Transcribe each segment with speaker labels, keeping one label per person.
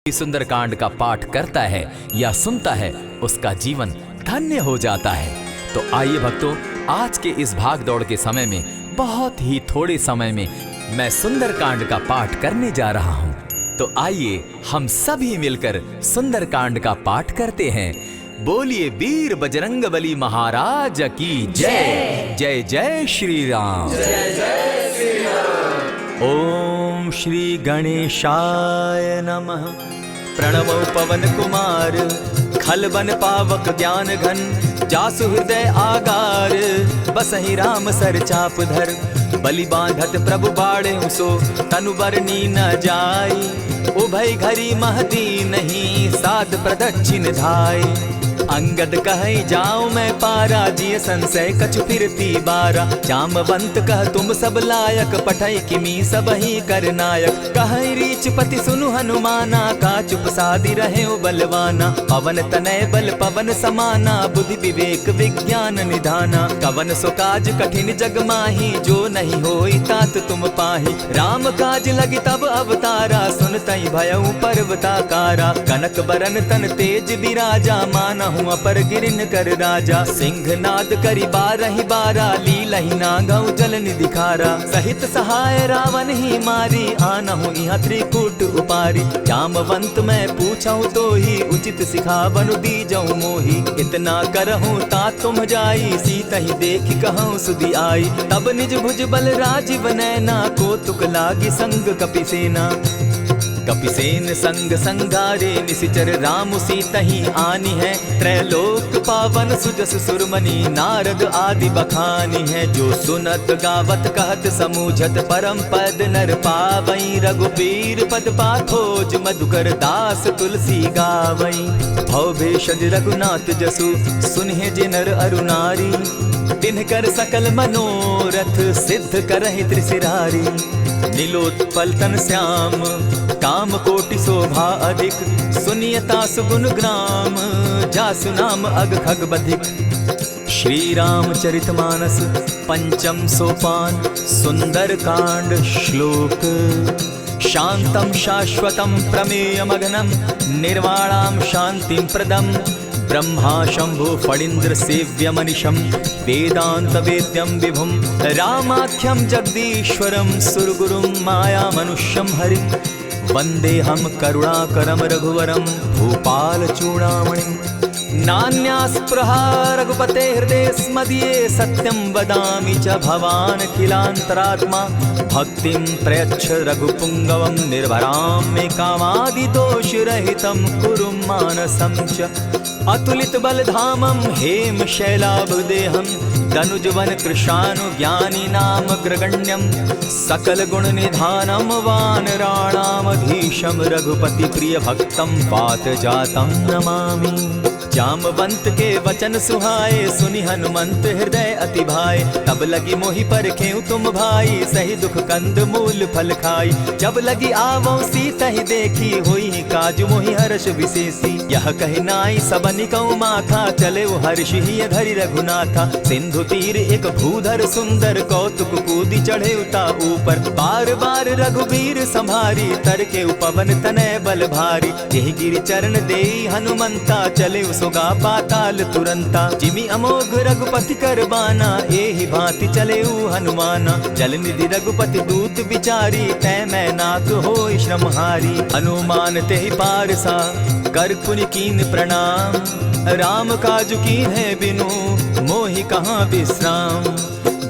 Speaker 1: सुंदरकांड का पाठ करता है या सुनता है उसका जीवन धन्य हो जाता है। तो आइए भक्तों, आज के इस भाग दौड़ के समय में बहुत ही थोड़े समय में मैं सुंदरकांड का पाठ करने जा रहा हूं। तो आइए हम सभी मिलकर सुंदरकांड का पाठ करते हैं। बोलिए वीर बजरंगबली महाराज की जय। जय जय श्री राम।
Speaker 2: जय जय श्री राम।
Speaker 1: ओम श्री गणेशाय नमः। प्रणवो पवन कुमार, खलबन पावक ज्ञान घन, जासु हृदय आगार, बसहि राम सर चाप धर, बलि बांधत प्रभु बाढ़े सो, तनु बरनी न जाई, उभय घरी महती नहीं, साध प्रदक्षिण धाई। अंगद कहे जाओ मैं पारा, जिय संशय कछु फिरती बारा, जामवंत कह तुम सब लायक, पठै किमी सब ही कर नायक। कहे रीच पति सुनु हनुमाना, का चुप सादी रहे बलवाना, पवन तनय बल पवन समाना, बुद्धि विवेक विज्ञान निधाना। कवन सो काज कठिन जग माही, जो नहीं होई तात तुम पाही। राम काज लगी तब अवतारा, सुनतई भयउ पर्वताकारा। कनक बरन तन तेज विराजा, माना अपर गिरिन कर राजा। सिंह नाद करी बारहि बारा, लीलहि नागौ जल निधि खारा। सहित सहाय रावण ही मारी, आनहु इहाँ त्रिकूट उपारी। जामवंत मैं पूछऊं तो ही, उचित सिखावनु दीजऊं मोही। इतना करहूं ता तुम जाई, सीता ही देखि कहूं सुधि आई। तब निज भुज बल राजीव नैना, को तुक लागी संग कपिसेना। कपिसेन संग संगारे, निशिचर राम सीता ही आनी है। त्रैलोक पावन सुजस सुरमणि, नारद आदि बखानी है। जो सुनत गावत कहत समूझत, परम पद नर पावई। रघुबीर पद पाखोज, मधुकर दास तुलसी गावई। भव भेषज रघुनाथ जसु, सुनहि जे नर अरु नारी। तिनकर सकल मनोरथ, सिद्ध करहि त्रिशिरारी। नीलोत्पल तन श्याम, काम कोटि शोभा अधिक। सुनियता सुगुण ग्राम, जासु नाम अग खग बधिक। श्री रामचरित मानस पंचम सोपान, सुंदर कांड श्लोक। शांतम शाश्वतम प्रमेयमग्नं, निर्वाणां शांतिं प्रदम्। ब्रह्मा शंभु फणीन्द्र सेव्य मनीषम, वेदांत वेद्यम विभुम। रामाख्यम जगदीश्वरम, सुरगुरुम माया मनुष्यम हरिम। वंदे हम करुणाकरम रघुवरम, भूपाल चूड़ामणिम। नान्यास्पृहा रघुपते हृदय स्मदीये, सत्यं वदामि च भवान् खिलान्तरात्मा। भक्तिं प्रयच्छ रघुपुंगवं, निर्भरां मे कामादिदोषरहितं, कुरु मानसं च। अतुलित बलधामं हेम शैलाभदेहं, दनुजवन कृशानु ज्ञानी नाम ग्रगण्यं। सकल गुण निधानं वानराणामधीशं, रघुपति प्रिय भक्तं पात जातं नमामि। जामवंत के वचन सुहाए, सुनि हनुमंत हृदय अति भाए। तब लगी मोहि परखेउ तुम भाई, सही दुख कंद मूल फल खाई। जब लगी आवो सीता ही देखी, होई काज मोहि हर्ष विशेषी। यह कहि नाई सबनि कौ माथा, चले वो हर्ष ही धरि रघुनाथा। सिंधु तीर एक भूधर सुंदर, कौतुक कूदी चढ़े उता ऊपर। बार बार रघुबीर संभारी, तर के पवन तनय बल भारी। यही गिरि चरण देई हनुमंता, चले सोगा पाताल तुरंता। जिमि अमोघ रघुपति कर बाना, एहि भांति चले हनुमाना। जल निधि रघुपति दूत विचारी, तै मैं नाथ होई श्रमहारी। हनुमान तेहि पारसा, कर पुनि कीन प्रणाम। राम काज कीन है बिनु, मोहि कहाँ विश्राम।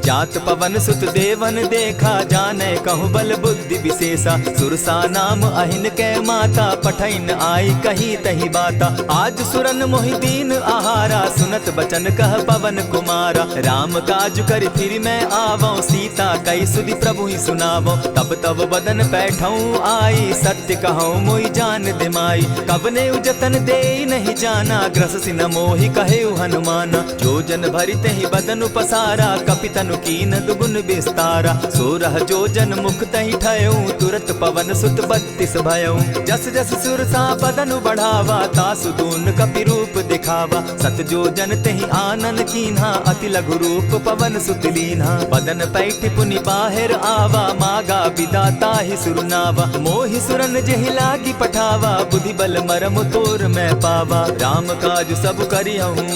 Speaker 1: जात पवन सुत देवन देखा, जाने कहूँ बल बुद्धि विशेषा। सुरसा नाम अहिन कै माता, पठैन आई कही तही बाता। आज सुरन मोहि दीन आहारा, सुनत बचन कह पवन कुमारा। राम काज कर फिर मैं आवो, सीता कई सुधि प्रभु ही सुनावो। तब तब बदन बैठऊँ आई, सत्य कहूँ मोहि जान दिमाई। कबने उजतन दे नहीं जाना, ग्रस सिन मोहि कहे हनुमाना। जो जन भरित ही बदन पसारा, कपितन तनु कीन दुगुन विस्तारा। 16 जोजन मुख तहि ठयऊ तुरत पवन सुत 32 भयऊ। जस जस सुरसा बदनु बढ़ावा तासु दून कपि रूप दिखावा। 7 जोजन तहि आनन कीन्हा अति लघु रूप पवन सुत लीन्हा। बदन पैठ पुनि बाहिर आवा मागा विदाता ही सुरनावा। मोहि सुरन जेहि लागी पठावा बुद्धि बल मरम तोर मैं पावा। राम काज सब करियहूँ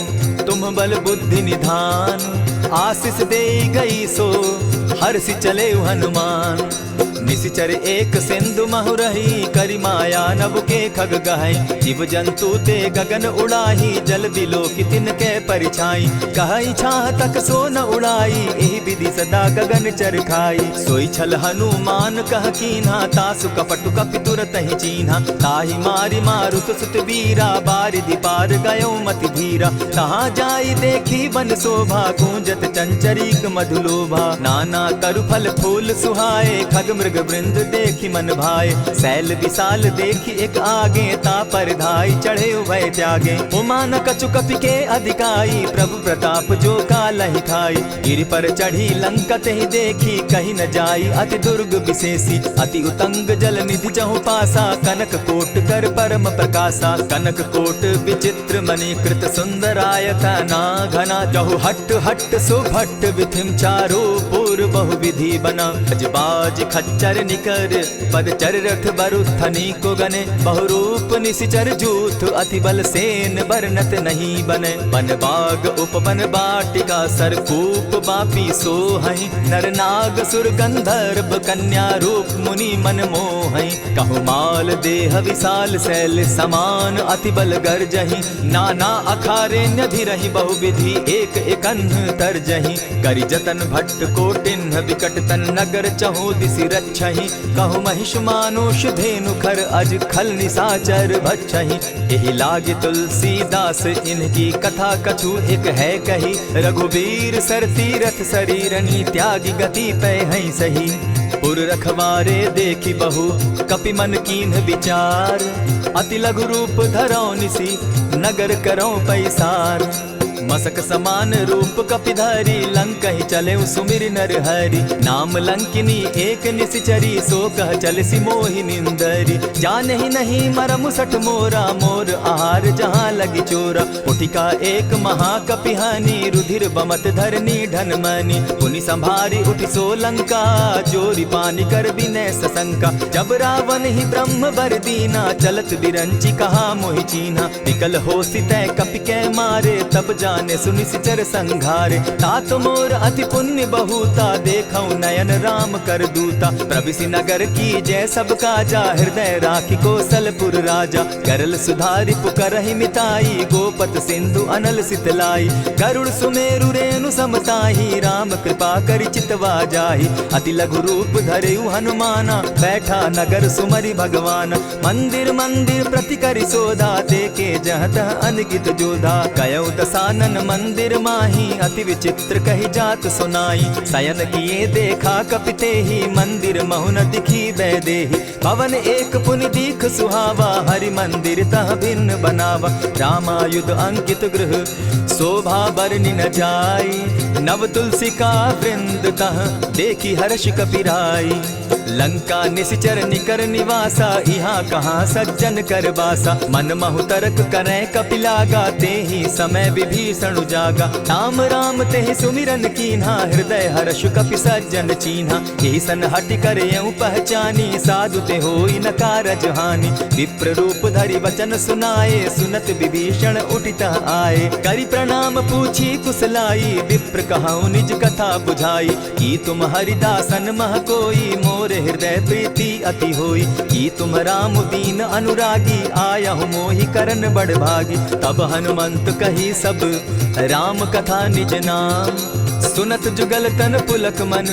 Speaker 1: तुम बल बुद्धि निधान। आशीष दे गई सो हर्षि चले हनुमान। निशिचर एक सिंधु महु रही करि माया नभ के खग गहई। जीव जंतु ते गगन उड़ाही जल बिलो की तिनके परिछाई। कहई छाह तक सो न उड़ाई एहि विधि सदा गगन चर खाई। सोई छल हनुमान कह कीन्हा तासु कपटु कपि तुरत ही चीन्हा। ताहि मारि मारुत सुत वीरा बारिधि पार गयो मति धीरा। तहाँ जाई देखी बन शोभा गूंजत चंचरीक मधुलोभा। नाना तरु फल फूल सुहाए खग मृग वृंद देखी मन भाए। सैल विशाल देखी एक आगे ता पर धाई चढ़े उभय त्यागे। उमान कछु कपि के अधिकाई प्रभु प्रताप जो कालहि खाई। गिरि पर चढ़ी लंका तेहि देखी कहीं न जाई अति दुर्ग विशेषी। अति उतंग जल निधि जहु पासा कनक कोट कर परम प्रकाशा। कनक कोट विचित्र मणि कृत सुंदरायता ना घना। जहु हट हट सुभट विधिम चारो पूर्व बहु विधि बना। अजबाज खच्चर निकर पद चर रथ बरुथनी को गने। बहुरूप निशिचर जूथ अति बल सेन बरनत नहीं बने। बन बाग उपवन बाटिका सरकूप बापी सोहई। नर नाग सुर गंधर्व कन्या रूप मुनि मन मोहई। कहु माल देह विशाल शैल समान अति बल गर्जही। नाना अखारे न्यधिरहि बहुविधि एक एकन्ह तरजही। करि जतन भट्ट कोटिन्ह विकट तन नगर चहु दिसि रक्षहि। कहु महिष मानुष धेनु खर अज खल निसाचर भक्षहि। एहि लागे तुलसीदास इनकी कथा कछु एक है कही। रघुवीर सर तीरथ शरीरनी त्यागी गति पै हई सही। पुर रखवारे देखी बहु कपि मन कीन्ह विचार। अति लघु रूप धरौ निसी नगर करौ पैसार। मसक समान रूप कपिधारी लंक ही चले सुमिर नर हरि। नाम लंकिनी एक निशिचरी सो कह चल सी मोहि निंदरी। जान ही नहीं मरम सठ मोरा मोर आहार जहाँ लगी चोरा। उठिका एक महाकपिहानी रुधिर बमत धरनी ढनमनी। पुनि संभारी उठि सो लंका चोरी पानी कर बिनै सशंका। जब रावण ही ब्रह्म बर दीना चलत बिरंची कहा मोहि चीन्हा। निकल हो सितै कपि कै मारे तब जाने सुनिशिचर संघारे। तात मोर अति पुण्य बहुता देखऊं नयन राम कर दूता। प्रविशि नगर की जय सब काजा हृदय राखी कौशलपुर राजा। करल सुधारि पुकरहि मिताई गोपत सिंधु अनल सितलाई। गरुड़ सुमेरु रेणु समताही राम कृपा करि चितवा जाहि। अति लघु रूप धरेउ हनुमाना बैठा नगर सुमरि भगवान। मंदिर मंदिर प्रति करि सोधा देखे जह तह अनगित जोधा। कयउ दसानन मंदिर माही अति विचित्र कही जात सुनाई। शयन किए देखा कपिते ही मंदिर महु न दिखी बैदेही। भवन एक पुनि दीख सुहावा हरि मंदिर तह भिन्न बनावा। रामायुध अंकित गृह शोभा बरनि न जाई। नव तुलसी का वृंद तह देखी हर्ष कपिराई। लंका निशिचर निकर निवासा यहाँ कहाँ सज्जन कर बासा। मन महु तरक करै कपिलागा तेहि समय विभीषण जागा। राम राम तेहि सुमिरन कीन्हा हृदय हर्ष कपि सज्जन चीन्हा। एहि सन हटि कर यूं पहचानी साधु ते होई न कारज हानि। विप्र रूप धरि वचन सुनाए सुनत विभीषण उठितः आए। करि प्रणाम पूछी कुशलाई विप्र कहऊँ निज कथा बुझाई। की तुम हरिदासन मह कोई मोर हृदय प्रीति अति होई। की तुम राम दीन अनुरागी आयहु मोहि करन बड़ भागी। तब हनुमंत कही सब राम कथा निज नाम। सुनत जुगल तन पुलक मन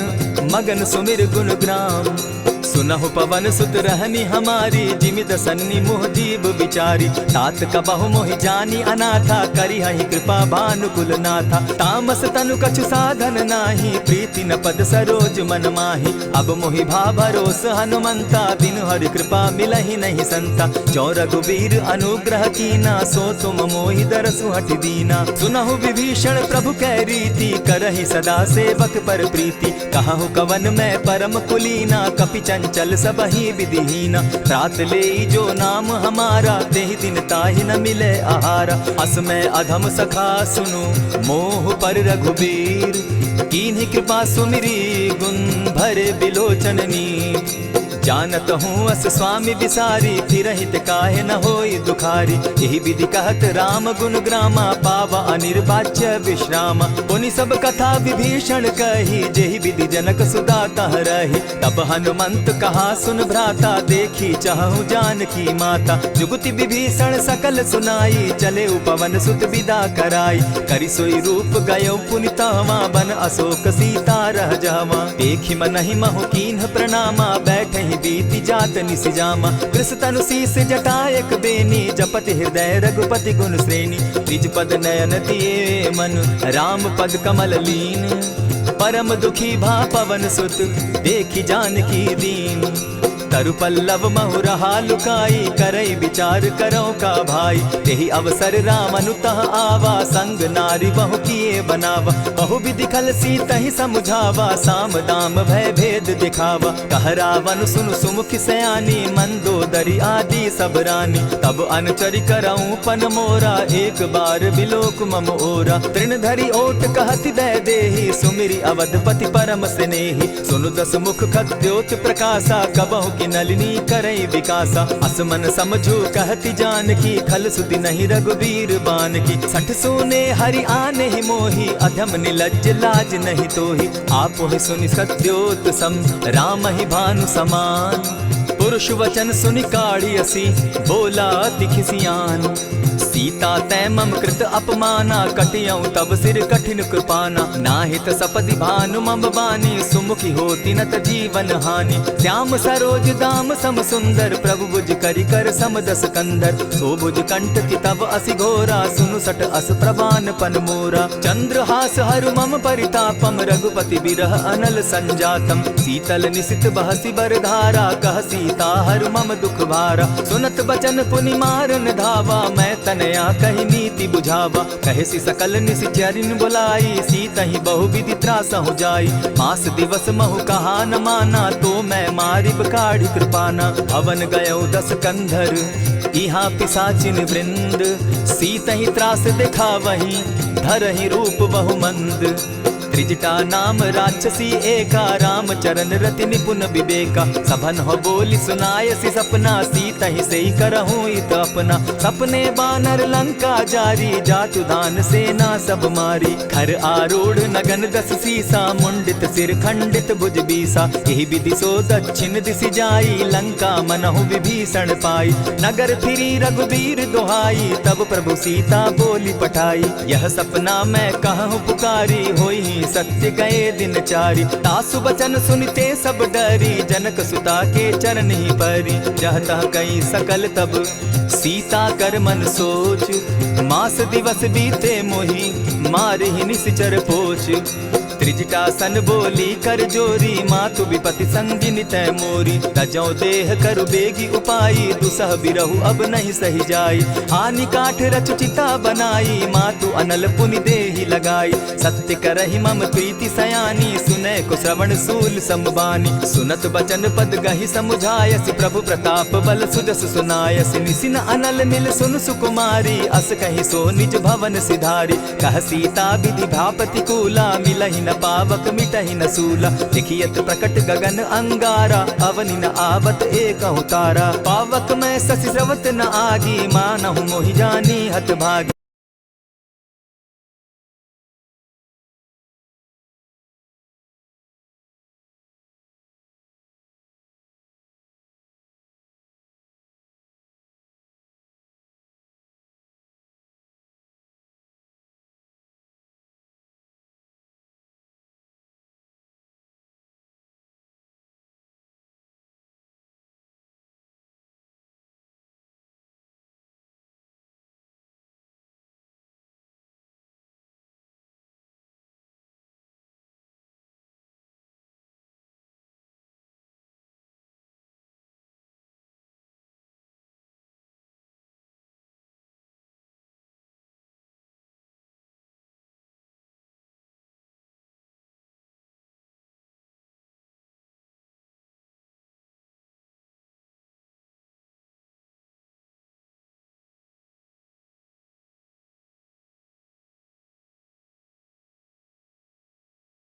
Speaker 1: मगन सुमिर गुण ग्राम। सुनहु पवन सुत रहनी हमारी, जिमि दसन्नी मोह जीव विचारी। तात कबहु मोहि जानी अनाथा, करी हहि कृपा भानुकुल नाथा। तामस तनु कछु साधन नाही, प्रीति न पद सरोज मन माही। अब मोहि भा भरोस हनुमंता, बिनु हरि कृपा मिलहि नहीं संता। जो रघुबीर अनुग्रह कीना, सो तुम मोहि दरसु हटि दीना। सुनहु विभीषण प्रभु कै रीति, करहि सदा सेवक पर प्रीति। कहु कवन मैं परम कुलीना, कपि चंचल सबहि विधिहीना। रात ले जो नाम हमारा, तेहि दिन ताहि न मिले आहारा। अस मैं अधम सखा सुनु, मोह पर रघुबीर। कीन्ही कृपा सुमिरी, गुण भरे बिलोचन नीर। जानत हूँ अस स्वामी विसारी, फिरहित काहे न होई दुखारी। यही विधि कहत राम गुण ग्रामा, पावा अनिर्वाच्य विश्रामा। पुनि सब कथा विभीषण कही, जेहि विधि जनक सुता तह रही। तब हनुमंत कहा सुन भ्राता, देखी चाहूँ जानकी माता। जुगति विभीषण सकल सुनाई, चले उपवन सुत विदा कराई। करि सोई रूप गयो पुनि तहवा, बन अशोक सीता रह जावा। देखि मनहि महु कीन्ह प्रणामा, बैठहि बीति जात निसिजामा। कृष तनु शीस जटा एक बेनी, जपति हृदय रघुपति गुण श्रेणी। निज पद नयन दिए मन, राम पद कमल लीन। परम दुखी भा पवन सुत, देखि जानकी दीन। तरु पल्लव महु रहा लुकाई, करई विचार करो का भाई। तेहि अवसर राम अनुतः आवा, संग नारी बहु किए बनावा। बहु विधि खल सीतहि समुझावा, साम दाम भय भेद दिखावा। कह रावण सुनु सुमुखि सयानी, मंदोदरी आदि सब रानी। तब अनुचरि करऊं पन मोरा, एक बार बिलोक मम ओरा। तृण धरि ओट कहत दय देहि, सुमिरि अवधपति परम स्नेही। सुनु दस मुख खद्योत प्रकाशा, कबहु की नलिनी करई विकासा। असमन समझो कहती जानकी, खल सुधि नहीं रघुबीर बान की। सठ सोने हरि आने ही मोही, अधम निलज्ज लाज नहीं तोही। आपो ही सुनि सत्योत सम, राम ही भानु समान। पुरुष वचन सुनि काढ़ी असी, बोला अति खिसियान। सीता तै मम कृत अपमाना, कटियऊं तब सिर कठिन कृपाना। नाहित सपदि भानु मम बानी, सुमुखी होती नत जीवन हानि। श्याम सरोज दाम सम सुंदर, प्रभु भुज करि कर सम दस कंधर। सो भुज कंठ की तब असि घोरा, सुनु सट अस प्रवान पन मोरा। चंद्रहास हरु मम परितापम, रघुपति बिरह अनल संजातम। शीतल निशित बहसी बरधारा, कह सीता हरु मम दुख भारा। सुनत बचन पुनि मारन धावा, मैं तनया कही नीति बुझावा। कहे सकल निश्चरिन बुलाई, सीतहि बहु विधि त्रास हो जाई। मास दिवस महु कहा न माना, तो मैं मारिब काढ़ी कृपाना। हवन गयो दस कंधर, इहाँ पिशाचिन वृंद। सीतहि त्रास दिखावहि, धरहि रूप बहु मंद। त्रिजटा नाम राक्षसी एका, राम चरण रति निपुण विवेका। सभन हो बोली सुनायसी सपना, सीतहि सेई करहूँ इत अपना। सपने बानर लंका जारी, जातु दान सेना सब मारी। खर आरूढ़ नगन दस सीसा, मुंडित सिर खंडित भुज बीसा। यही विधि सो दक्षिण दिशि जाई, लंका मनहु विभीषण पाई। नगर फिरी रघुबीर दुहाई, तब प्रभु सीता बोली पठाई। यह सपना मैं कहूँ पुकारी, होई सत्य गए दिन चारी। तासु बचन सुनते सब डरी, जनक सुता के चरण ही परी। जहता कई सकल तब सीता कर मन सोच, मास दिवस बीते मोही, मार ही निश्चर पोच। त्रिजटा सन बोली कर जोरी, मातु विपति संगिनी तै मोरी। तजौ देह करु बेगी उपाई, दुसह बिरहु अब नहीं सही जाई। हानि काठ रचु चिता बनाई, मातु अनल पुनि देहि लगाई। सत्य करहि मम प्रीति सयानी, सुनै को श्रवण सूल संबानी। सुनत बचन पद गहि समुझायसि, प्रभु प्रताप बल सुजस सुनायसि। निसिन अनल मिल सुन सुकुमारी, अस कहि सो निज भवन सिधारी। कह सीता विधि भापति कूला, मिलहि न पावक मिटहि न सूला। देखियत प्रकट गगन अंगारा, अवनि न आवत एकहु तारा। पावक मैं शशि स्रवत न आगी, मानहु मोहि जानी हत भागी।